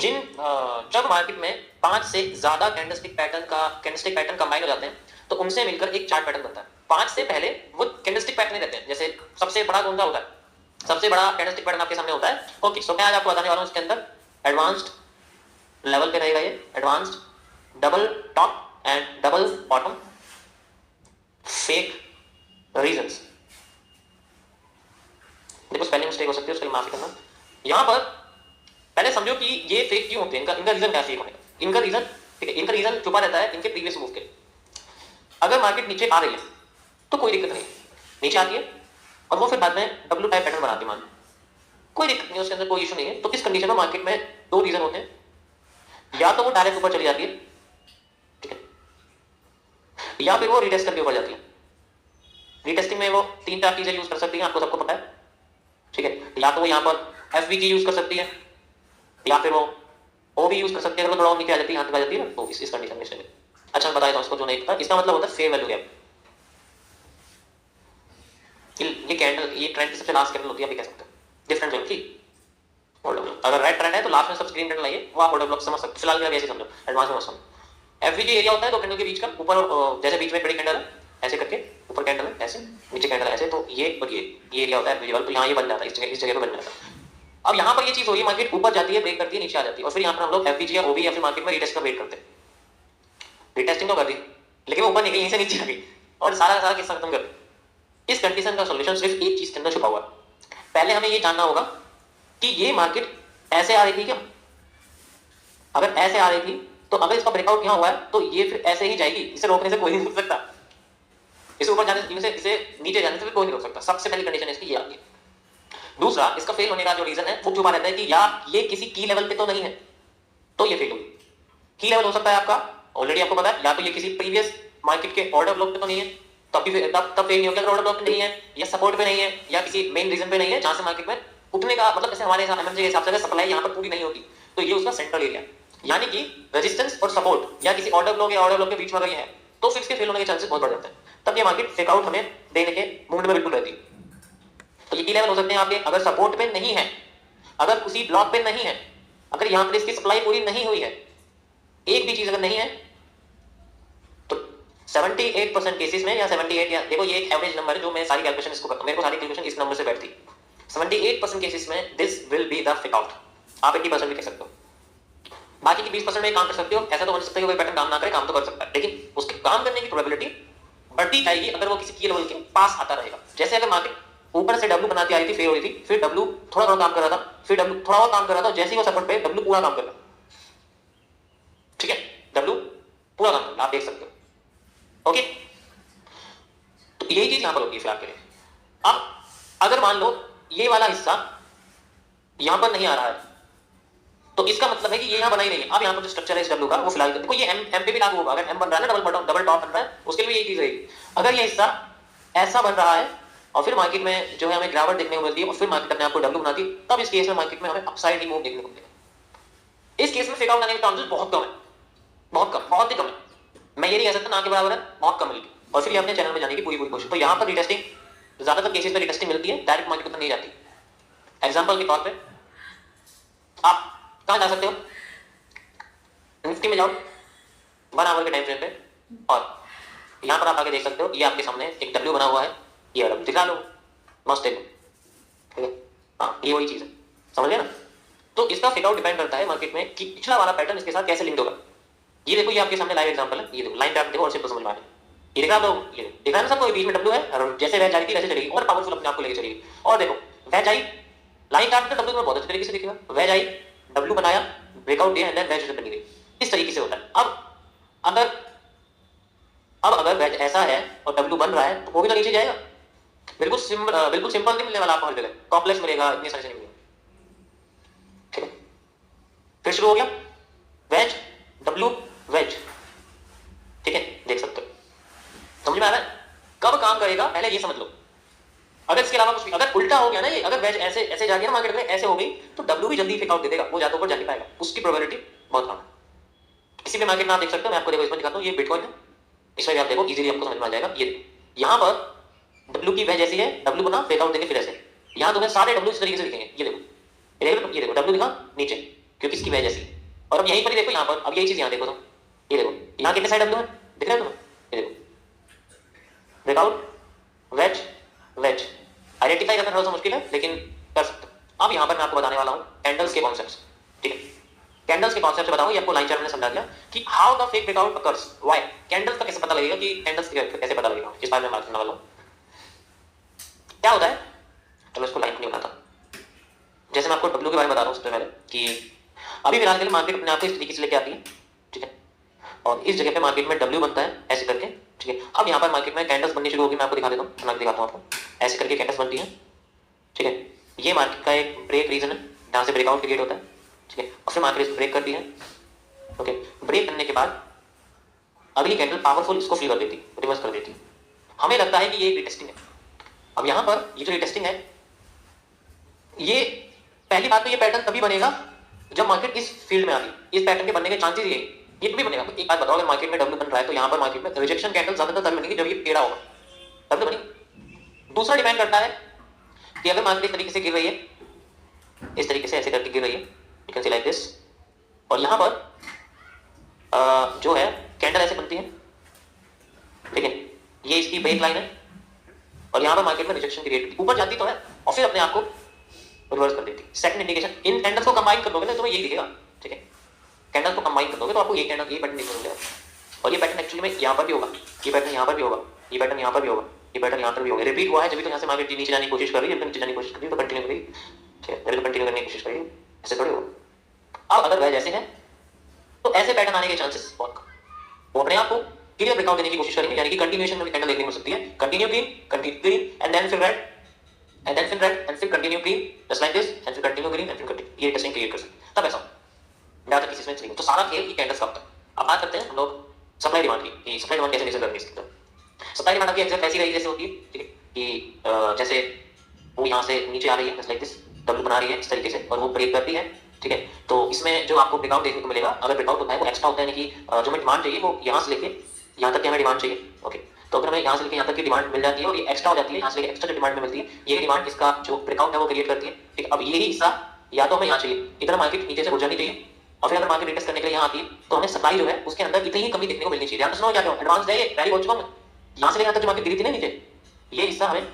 जब मार्केट में 5 से ज्यादा कैंडलस्टिक पैटर्न कंबाइन हो जाते हैं तो उनसे मिलकर एक चार्ट पैटर्न बनता है। 5 से पहले वो कैंडलस्टिक पैटर्न ही रहते हैं। जैसे सबसे बड़ा कौन सा होता है? सबसे बड़ा कैंडलस्टिक पैटर्न आपके सामने होता है। ओके, सो मैं आज आपको बताने वाला हूं इसके अंदर एडवांस्ड लेवल पे रहेगा ये advanced double top and double bottom fake reasons. देखो स्पेलिंग मिस्टेक हो सकती है, उसके लिए माफी करना। यहां पर पहले समझो कि ये फेक क्यों होते हैं, इनका रीजन क्या फेक होने का। इनका रीजन, ठीक है, इनका रीजन छुपा रहता है इनके प्रीवियस मूव के। अगर मार्केट नीचे आ रही है तो कोई दिक्कत नहीं, नीचे आती है और वो फिर बाद में डब्ल्यू टाइप पैटर्न बनाती है, मान कोई दिक्कत नहीं, उसके अंदर कोई इशू नहीं है। तो इस कंडीशन में मार्केट में दो रीजन होते हैं, या तो वो डायरेक्ट ऊपर चली जाती है, ठीक है, या फिर वो रिटेस्ट करके ऊपर जाती है। रिटेस्टिंग में वो 3-4 चीजें यूज कर सकती है, आपको सबको पता है, ठीक है। या तो वो यहाँ पर एफवीजी यूज कर सकती है, या फिर वो ओ भी यूज कर सकते हैं। अगर वो थोड़ा नीचे आ जाती है, यहाँ तक आ जाती है ना, तो इस कंडीशन में चले। अच्छा मैं बताया था उसको जो नहीं पता, इसका मतलब होता है फेयर वैल्यू गैप। ये कैंडल, ये ट्रेंड की सबसे लास्ट कैंडल होती है, आप कह सकते हैं डिफरेंट वैल्यू की ऑर्डर ब्लॉक। अगर रेड ट्रेंड है तो लास्ट में सब ग्रीन कैंडल आइए, वो आप ऑर्डर ब्लॉक समझ सकते हैं। फिलहाल के लिए ऐसे समझो, एडवांस में मत समझो। एफवीजी एरिया होता है दो कैंडल के बीच का, ऊपर जैसे बीच में बड़ी कैंडल है ऐसे करके, ऊपर कैंडल है ऐसे, नीचे कैंडल है ऐसे, तो ये और ये एरिया होता है विजिबल। तो यहाँ ये बन जाता है, इस जगह पे बन जाता है। अब यहाँ पर ये चीज हो रही है, मार्केट ऊपर जाती है, ब्रेक करती है, नीचे आ जाती है, और फिर यहाँ पर हम लोग एफवीजी या ओबी या फिर मार्केट में रिटेस्ट का वेट करते हैं। रिटेस्टिंग तो कर दी लेकिन वो ऊपर निकली, यहीं से नीचे आ गई और सारा का सारा किस्सा खत्म कर दिया। इस कंडीशन का सॉल्यूशन सिर्फ एक चीज के अंदर छुपा हुआ है। पहले हमें ये जानना होगा कि ये मार्केट ऐसे आ रही थी क्या? अगर ऐसे आ रही थी तो अगर इसका ब्रेकआउट यहाँ हुआ है तो ये फिर ऐसे ही जाएगी, इसे रोकने से कोई नहीं रोक सकता। इसे ऊपर जाने से, इसे नीचे जाने से भी कोई नहीं रोक सकता। सबसे पहली कंडीशन इसकी ये आती है। दूसरा, इसका फेल होने का जो रीजन है वो छुपा रहता है कि या ये किसी की लेवल पे तो नहीं है, तो ये फेल होगी। की लेवल हो सकता है आपका, ऑलरेडी आपको पता है, या तो ये किसी प्रीवियस मार्केट के ऑर्डर ब्लॉक पे तो नहीं है, तब फेल नहीं होगा। अगर ऑर्डर ब्लॉक पे नहीं है, या सपोर्ट पे नहीं है, या किसी मेन रीजन पे नहीं है जहां से मार्केट में उठने का मतलब, जैसे हमारे एमएमजे के हिसाब से सप्लाई यहाँ पर पूरी नहीं होती तो ये उसका सेंट्रल एरिया, यानी कि रेजिस्टेंस और सपोर्ट या किसी ऑर्डर ब्लॉक या ऑर्डर ब्लॉक के बीच में अगर ये है तो फिर इसके फेल होने के चांसेस बहुत बढ़ जाते हैं। तब ये मार्केट फेकआउट हमें देने के मूड में बिल्कुल रहती है। तो ये की लेवल हो सकते हैं आपके, अगर सपोर्ट पे नहीं है, अगर किसी ब्लॉक पे नहीं है, अगर यहां पर इसकी सप्लाई पूरी नहीं हुई है, एक भी चीज अगर नहीं है, तो 78% केसेस में, या 78, या देखो ये एक एवरेज नंबर है जो मैं सारी कैलकुलेशन इसको करता हूं, मेरे को सारी कैलकुलेशन इस नंबर से बैठती है। 78% केसेस में this will be the fakeout. आप 80% भी कह सकते हो, बाकी की 20% में काम कर सकते हो। ऐसा तो हो सकता है कि कोई पैटर्न काम ना करे, काम तो कर सकता है, लेकिन उसके काम करने की प्रोबेबिलिटी बढ़ती जाएगी अगर वो किसी की लेवल के पास आता रहेगा। जैसे अगर मार्केट ऊपर से डब्ल्यू बनाती आ रही थी, फेल हो रही थी, फिर डब्ल्यू थोड़ा थोड़ा काम कर रहा था, फिर डब्ल्यू थोड़ा और काम कर रहा था, जैसे ही वो सपोर्ट पे डब्ल्यू पूरा काम कर रहा, ठीक है, डब्ल्यू पूरा काम कर रहा, आप देख सकते हो। ओके, तो यही चीज यहां पर होगी फिलहाल के लिए। अब अगर मान लो ये वाला हिस्सा यहां पर नहीं आ रहा है तो इसका मतलब है कि ये यहां बना ही नहीं है। अब यहां पर जो स्ट्रक्चर है इस डब्ल्यू का वो फिलहाल देखो ये एम पे भी लागू होगा। अगर एम बन रहा है ना, डबल बॉटम डबल टॉप बन रहा है, उसके लिए यही चीज रहेगी। अगर ये हिस्सा ऐसा बन रहा है और फिर मार्केट में जो है हमें गिरावट देखने को मिलती है और फिर मार्केट अपने आप को डब्ल्यू बनाती है, तब इस केस में मार्केट में हमें अपसाइड ही मूव देखने को मिलेगा। इस केस में फेकआउट आने के चांसेस बहुत कम है, बहुत कम, बहुत ही कम है। मैं ये नहीं कह सकता ना के बराबर है, बहुत कम मिलेगी। और फिर ये अपने चैनल में जाने की पूरी कोशिश। तो यहाँ पर रिटेस्टिंग ज्यादातर केसेस में रिटेस्टिंग मिलती है, डायरेक्ट मार्केट पर नहीं जाती। एग्जाम्पल के तौर पर आप कहां जा सकते हो, निफ्टी में जाओ 1 आवर के टाइम फ्रेम पे, और यहां पर आप आके देख सकते हो ये आपके सामने एक डब्ल्यू बना हुआ है, ये वाला दिखा लो, मस्त है, ठीक है, हाँ ये वही चीज है, समझ गए ना। तो इसका फेकआउट डिपेंड करता है मार्केट में कि पिछला वाला पैटर्न इसके साथ कैसे लिंक होगा। ये देखो, ये आपके सामने लाइव एग्जांपल है, ये देखो लाइन पे देखो और सिंपल समझ में आ रहा है। ये दिखा दो, ये दिखा ना सबको, बीच में डब्ल्यू है और जैसे वह जाती वैसे चलेगी और पावरफुल अपने आप को लेके चलेगी। और देखो वह जाई लाइन टाइप पे डब्ल्यू में बहुत अच्छे तरीके से दिखेगा, वह जाई डब्ल्यू बनाया, ब्रेकआउट दिया एंड देन वह बनी गई, इस तरीके से होता है। अब अगर वेज ऐसा है और डब्ल्यू बन रहा है तो वो भी तो नीचे जाएगा। बिल्कुल सिंपल नहीं मिलने वाला आपको, हर जगह कॉम्प्लेक्स मिलेगा, इतनी सारी चीजें मिलेगी, ठीक है। फिर शुरू हो गया वेज डब्ल्यू वेज, ठीक है, देख सकते हो, समझ में आ रहा है कब काम करेगा, पहले ये समझ लो। अगर इसके अलावा कुछ, अगर उल्टा हो गया ना, ये अगर वेज ऐसे ऐसे जा गया ना मार्केट में, ऐसे हो गई, तो डब्ल्यू भी जल्दी फेकआउट दे देगा, वो ज्यादा ऊपर जा नहीं पाएगा, उसकी प्रोबेबिलिटी बहुत कम है। किसी भी मार्केट में आप देख सकते हो, मैं आपको देखो इसमें दिखाता हूँ, ये बिटकॉइन है, इसमें भी आप देखो इजीली आपको समझ में आ जाएगा। ये यहाँ पर डब्ल्यू की वह जैसी है, डब्ल्यू बना फेकआउट देंगे, फिर ऐसे यहाँ तुम्हें सारे डब्ल्यू इस तरीके से दिखेंगे, ये देखो, ये देखो डब्ल्यू दिखा नीचे, क्योंकि इसकी वजह जैसी। और अब यहीं पर ही देखो, यहाँ पर अब यही चीज यहाँ देखो तुम, ये देखो यहाँ कितने साइड W है, दिख रहा है तुम्हें, ये देखो ब्रेकआउट वेज वेज। आइडेंटिफाई करना थोड़ा सा मुश्किल है लेकिन कर सकते हो। अब यहाँ पर मैं आपको बताने वाला हूँ कैंडल्स के कॉन्सेप्ट्स, ठीक है। कैंडल्स के कॉन्सेप्ट से बताऊँ, ये आपको लाइन चार्ट में समझा दिया कि how the fake breakout occurs, why candles का कैसे पता लगेगा, कि कैंडल्स कैसे पता लगेगा, इस बारे में बात करने वाला हूँ। क्या होता है, चलो इसको लाइन नहीं बनाता। जैसे मैं आपको W के बारे में बता रहा हूँ सबसे पहले कि अभी फिलहाल के लिए मार्केट अपने आप को इस तरीके से लेके आती है, ठीक है। और इस जगह पे मार्केट में W बनता है ऐसे करके, ठीक है। अब यहाँ पर मार्केट में कैंडल्स बननी शुरू होगी, मैं आपको दिखा देता हूँ, मैं दिखाता हूँ आपको, ऐसे करके कैंडल्स बनती है, ठीक है। ये मार्केट का एक ब्रेक रीजन है जहाँ से ब्रेकआउट क्रिएट होता है, ठीक है। और फिर मार्केट इसको ब्रेक करती है, ओके। ब्रेक करने के बाद अगली कैंडल पावरफुल इसको फिल कर देती, रिवर्स कर देती। हमें लगता है कि ये रिटेस्टिंग है। अब यहाँ पर ये जो रिटेस्टिंग है, ये पहली बात तो ये पैटर्न तभी बनेगा जब मार्केट इस फील्ड में आती। इस पैटर्न के बनने के चांसेस ये तभी बनेगा। एक बात बताओ, अगर मार्केट में W बन रहा है तो यहाँ पर मार्केट में रिजेक्शन कैंडल ज्यादातर तभी बनेगी जब ये टेढ़ा होगा, तभी तो बनेगी। दूसरा डिपेंड करता है कि अगर मार्केट इस तरीके से गिर रही है, इस तरीके से ऐसे करके गिर रही है, you can see like this, और यहाँ पर जो है कैंडल ऐसे बनती है, ठीक है। ये इसकी ब्रेक लाइन है और यहाँ पर मार्केट में रिजेक्शन क्रिएट होती है, ऊपर जाती तो है और फिर अपने आप को रिवर्स कर देती। सेकंड इंडिकेशन, इन कैंडल्स को कंबाइन कर दोगे ना तो तुम्हें यही दिखेगा, ठीक है। कैंडल्स को कंबाइन कर दोगे तो आपको ये कैंडल, ये पैटर्न देखने को मिलेगा। और ये पैटर्न एक्चुअली में यहाँ पर भी होगा, ये पैटर्न यहाँ पर भी होगा, ये पैटर्न यहाँ पर भी होगा, ये पैटर्न यहाँ पर भी होगा। रिपीट हुआ है जब भी तो यहाँ से मार्केट नीचे जाने की कोशिश कर रही है, जब नीचे जाने की कोशिश कर रही है तो कंटिन्यू करेगी, ठीक है। जब तो कंटिन्यू करने की कोशिश करेगी, ऐसे थोड़ी होगा। अब अगर वह जैसे है तो ऐसे पैटर्न आने के चांसेस बहुत कम, वो अपने आप को क्लियर ब्रेकआउट देने की कोशिश करेंगे, यानी कि कंटिन्यूएशन में कैंडल देखने को मिल सकती है, कंटिन्यू ग्रीन एंड देन फिर red and then red and फिर continue green just like this and फिर continue green and फिर continue, ये टेस्टिंग क्रिएट कर सकते तब ऐसा ज्यादा केसेस में चलेगा। तो सारा खेल ये कैंडल्स का होता है। अब बात करते हैं हम लोग सप्लाई डिमांड की, कि सप्लाई डिमांड कैसे मेजर करेंगे इसकी। सप्लाई डिमांड की एग्जैक्ट ऐसी रही जैसे होती है, ठीक है, कि जैसे वो यहाँ से नीचे आ रही है just like this, डब्ल्यू बना रही है इस तरीके से और वो ब्रेक करती है, ठीक है। तो इसमें जो आपको ब्रेकआउट देखने को मिलेगा, अगर ब्रेकआउट होता है वो एक्स्ट्रा होता है, यानी कि जो हमें डिमांड चाहिए वो यहाँ से लेके यहाँ तक की हमें डिमांड चाहिए, ओके। तो अगर हमें यहाँ से लेके यहाँ तक की डिमांड मिल जाती है और ये एक्स्ट्रा हो जाती है, यहाँ से लेके एक्स्ट्रा जो डिमांड में मिलती है, ये डिमांड इसका जो ब्रेकआउट है वो क्रिएट करती है, ठीक है। अब यही हिस्सा या तो हमें यहाँ चाहिए, इतना मार्केट नीचे से घुस जानी चाहिए, और फिर अगर मार्केट रिटेस्ट करने के लिए यहाँ आती है तो हमें सप्लाई जो है उसके अंदर इतनी ही कमी देखने को मिलनी चाहिए। ध्यान सुनो, क्या एडवांस है, पहले बोल चुका हूँ, यहाँ से लेके यहाँ तक जो मार्केट गिरी थी ना नीचे, ये हिस्सा हमें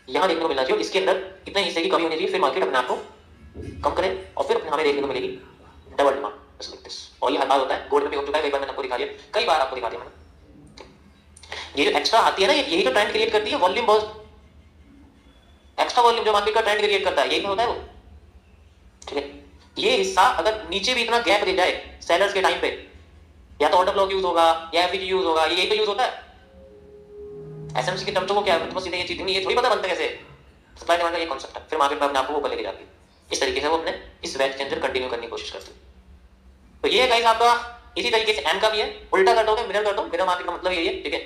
यहाँ देखने को मिलना चाहिए, इसके अंदर इतने हिस्से की कमी होनी चाहिए, फिर मार्केट अपने आप को कम करे और फिर हमें देखने को मिलेगी डबल डिमांड। और ये हर बार होता है, गोल्ड में भी हो चुका है, कई बार मैंने आपको दिखा दिया, कई बार आपको दिखा दिया मैंने। ये जो एक्स्ट्रा आती है ना, यही तो ट्रेंड क्रिएट करती है, वॉल्यूम बर्स्ट, एक्स्ट्रा वॉल्यूम जो मार्केट का ट्रेंड क्रिएट करता है, यही तो होता है वो, ठीक है। ये हिस्सा अगर नीचे भी इतना गैप दे जाए सेलर्स के टाइम पे, या तो ऑर्डर ब्लॉक यूज होगा या एफईजी यूज होगा, ये यही तो यूज होता है। एसएमसी के टर्म्स को क्या है, सीधे ये चीज नहीं, ये थोड़ी पता बनता है कैसे सप्लाई डिमांड का ये कॉन्सेप्ट है। फिर मार्केट में अपने आप को ऊपर लेके जाती है, इस तरीके से वो अपने इस वेज के अंदर कंटिन्यू करने की कोशिश करती है। तो ये गाइस आपका इसी तरीके से एम का भी है, उल्टा कर दोगे, मिरर कर दो, मिरर मार्केट का मतलब यही है, ठीक है।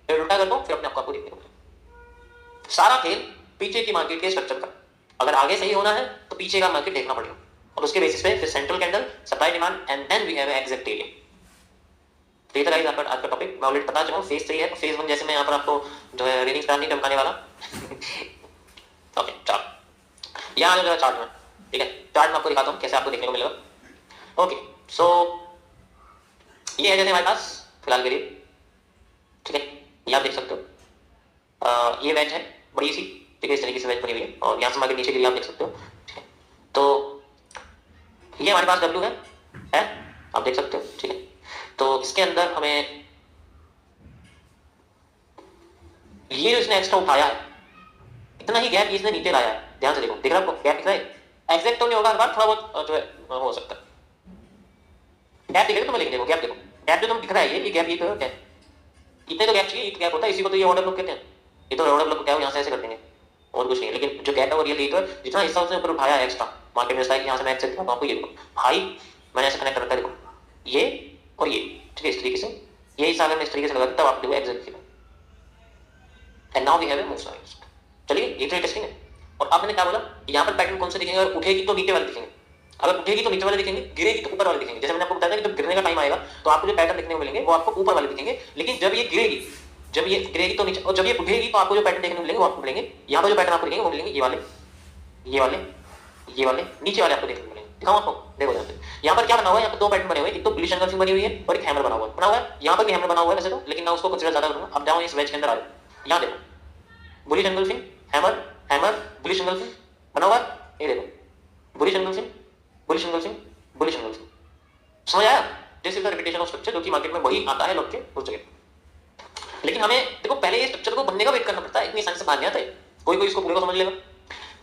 फिर उल्टा कर दो, फिर अपने आपको देखने को मिलेगा। सारा खेल पीछे की मार्केट के स्ट्रक्चर का, अगर आगे सही होना है तो पीछे का मार्केट देखना पड़ेगा, और उसके बेसिस पे फिर central candle, supply demand and then we have exact area. तो ये था गाइस आज का टॉपिक। मैं ऑलरेडी बता चुका हूं, फेज 3 है, फेज 1 जैसे मैं यहाँ पर आपको जो है रेनिंग स्टार नहीं चमकाने वाला। ओके चार्ट यहाँ आ जाओ चार्ट में, ठीक है। चार्ट में आपको दिखाता हूँ कैसे आपको देखने को मिलेगा। ओके सो ये है जैसे हमारे पास फिलहाल के लिए, ठीक है, ये आप देख सकते हो। ये वेज है बड़ी सी, ठीक है, इस तरीके से वेज बनी हुई है और यहाँ से मार्केट नीचे के लिए आप देख सकते हो, ठीक है। तो ये हमारे पास डब्ल्यू है आप देख सकते हो, ठीक है। तो इसके अंदर हमें ये जो इसने एक्स्ट्रा उठाया है, इतना ही गैप इसने नीचे लाया है, ध्यान से देखो, दिख रहा है आपको गैप दिख रहा है, एग्जैक्ट तो नहीं होगा, हर बार थोड़ा बहुत जो है हो सकता है। गैप दिखेगा तुम्हें, लेकिन देखो गैप, देखो गैप जो तुम दिख रहा है, ये गैप, ये तो क्या है, इतने तो गैप चाहिए, एक गैप होता है, इसी को तो ये ऑर्डर ब्लॉक कहते हैं। ये तो ऑर्डर ब्लॉक क्या है, यहाँ से ऐसे कर देंगे और कुछ नहीं है, लेकिन जो गैप है वो रियल तो जितना हिस्सा उसने ऊपर उठाया है एक्स्ट्रा, मार्केट में है कि यहाँ से मैं एक्सेप्ट करूँ, आपको ये देखो हाई मैंने ऐसे कनेक्ट कर रखा है, देखो ये और ये, ठीक है, इस तरीके से ये हिस्सा अगर मैं इस तरीके से लगा तब आप देखो एग्जैक्ट किया। And now we have a move side. चलिए ये तो टेस्टिंग है। और अब मैंने क्या बोला, यहाँ पर पैटर्न कौन से दिखेंगे, अगर उठेगी तो नीचे वाले दिखेंगे, अगर उठेगी तो नीचे वाले दिखेंगे, गिरेगी तो ऊपर वाले दिखेंगे। जैसे मैंने आपको बताया कि जब गिरने का टाइम आएगा तो आपको जो पैटर्न देखने को मिलेंगे वो आपको ऊपर वाले दिखेंगे, लेकिन जब ये गिरेगी, जब ये गिरेगी तो नीचे, और जब ये उठेगी तो आपको जो पैटर्न देखने को मिलेंगे वो आपको मिलेंगे, यहाँ पर जो पैटर्न आपको दिखेंगे वो मिलेंगे ये वाले, ये वाले, ये वाले, नीचे वाले आपको देखने को मिलेंगे। दिखाऊं आपको, देखो यहाँ पर क्या बना हुआ है, यहाँ पर दो पैटर्न बने हुए हैं, एक तो बुलिश एंगल्फिंग बनी हुई है और एक हैमर बना हुआ है, यहाँ पर भी हैमर बना हुआ है वैसे तो, लेकिन मैं उसको कंसीडर ज्यादा करूंगा। अब जाओ इस वेज के अंदर आ जाओ, यहाँ देखो bullish engulfing, hammer hammer bullish engulfing बना हुआ है, ये देखो bullish engulfing bullish engulfing bullish engulfing, समझ आया? This is the repetition of structure, जो कि मार्केट में वही आता है लोग के उस जगह। लेकिन हमें देखो पहले ये स्ट्रक्चर को बनने का वेट करना पड़ता है, इतनी साइंस से भाग गया था, कोई कोई इसको पूरे को समझ लेगा।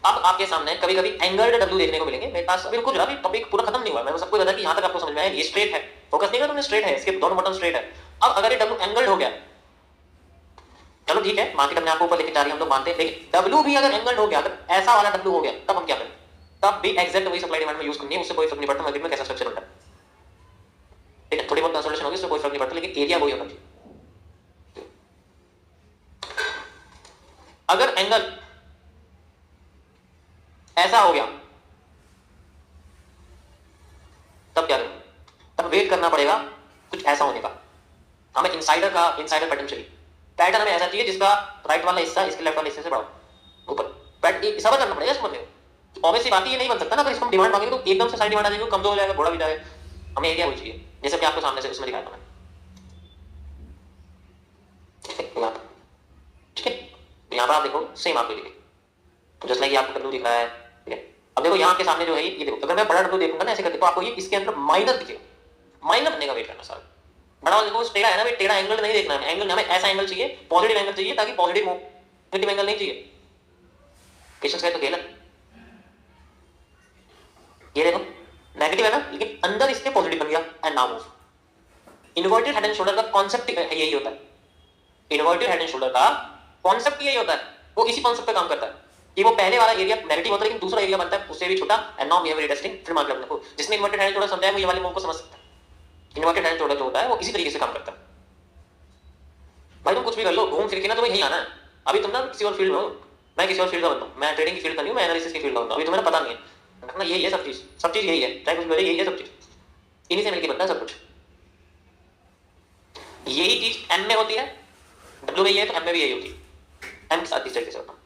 अब आपके सामने कभी कभी एंगल्ड डब्ल्यू देखने को मिलेंगे मेरे पास, अभी रुको जरा, अभी टॉपिक पूरा खत्म नहीं हुआ, मैंने सबको बता कि यहां तक आपको समझ में आया, ये स्ट्रेट है, फोकस नहीं करा तुमने, स्ट्रेट है, इसके दोनों बटन स्ट्रेट है। अब अगर ये डब्ल्यू एंगल्ड हो गया, चलो ठीक है, मार्केट अपने आपको ऊपर लेके जा रही है, हम लोग मानते हैं, लेकिन डब्ल्यू भी अगर एंगल्ड हो गया, अगर ऐसा वाला डब्ल्यू हो गया, तब हम क्या करें? तब भी एग्जैक्ट वही सप्लाई डिमांड में यूज करनी है, उससे कोई फर्क नहीं पड़ता मार्केट में कैसा स्ट्रक्चर बनता है, ठीक है? थोड़ी बहुत कंसोलिडेशन होगी, उससे कोई फर्क नहीं पड़ता, लेकिन एरिया वही होना चाहिए। अगर एंगल ऐसा हो गया, तब क्या करें? तब वेट करना पड़ेगा कुछ ऐसा होने का, हमें इनसाइडर पैटर्न चाहिए, पैटर्न हमें ऐसा चाहिए जिसका राइट वाला हिस्सा इसके लेफ्ट वाले हिस्से से बड़ा ऊपर, पैटर्न सबर करना पड़ेगा इसको, मतलब ऑब्वियसली बात ये नहीं बन सकता ना, अगर इसको हम डिमांड मांगेंगे तो एकदम से सारी डिमांड आ जाएगी, कमजोर हो जाएगा, घोड़ा भी जाएगा, हमें एरिया होनी चाहिए, जैसे कि आपको सामने से उसमें दिखाया था मैंने, ठीक है? यहाँ पर आप देखो सेम आपको दिखे, जस्ट लाइक आपको डब्ल्यू दिख रहा है, ठीक है? अब देखो यहाँ के सामने जो है ये देखो, अगर मैं बड़ा डब्ल्यू देखूंगा ना ऐसे करके, तो आपको ये इसके अंदर माइनर दिखेगा, माइनर बनने का वेट करना सारा, बड़ा वाला देखो टेढ़ा है ना, टेढ़ा एंगल नहीं देखना है, एंगल हमें ऐसा एंगल चाहिए, पॉजिटिव एंगल चाहिए, ताकि पॉजिटिव नेगेटिव एंगल नहीं चाहिए, पेशेंस का तो खेल है, ये देखो नेगेटिव है ना, लेकिन अंदर इसके पॉजिटिव बन गया, and now move. Inverted head and shoulder का कॉन्सेप्ट यही होता है, इन्वर्टेड हेड एंड शोल्डर का कॉन्सेप्ट यही होता है, वो इसी कॉन्सेप्ट पे काम करता है कि वो पहले वाला एरिया नेगेटिव होता है, लेकिन दूसरा एरिया बनता है उससे भी छोटा, and now we have retesting, फिर मान लो अपने को जिसने इन्वर्टेड हेड एंड शोल्डर समझाया वो ये वाले मूव को समझ सकता है, इन्वर्टेड हेड एंड शोल्डर जो होता है वो इसी तरीके से काम करता है। भाई तुम कुछ भी कर लो, घूम फिर के ना तुम्हें यही आना है, अभी तुम ना किसी और फील्ड में हो, मैं किसी और फील्ड का बनता हूँ, मैं ट्रेडिंग की फील्ड का नहीं हूँ, मैं एनालिसिस की फील्ड का बनता हूँ, अभी तुम्हें पता नहीं है ना, यही है सब चीज यही है, चाहे कुछ भी यही है सब चीज, इन्हीं से मिलकर बनता है सब कुछ। यही चीज एम में होती है, डब्ल्यू में ये है तो एम में भी यही होती है, एम के साथ इस तरीके से होता है।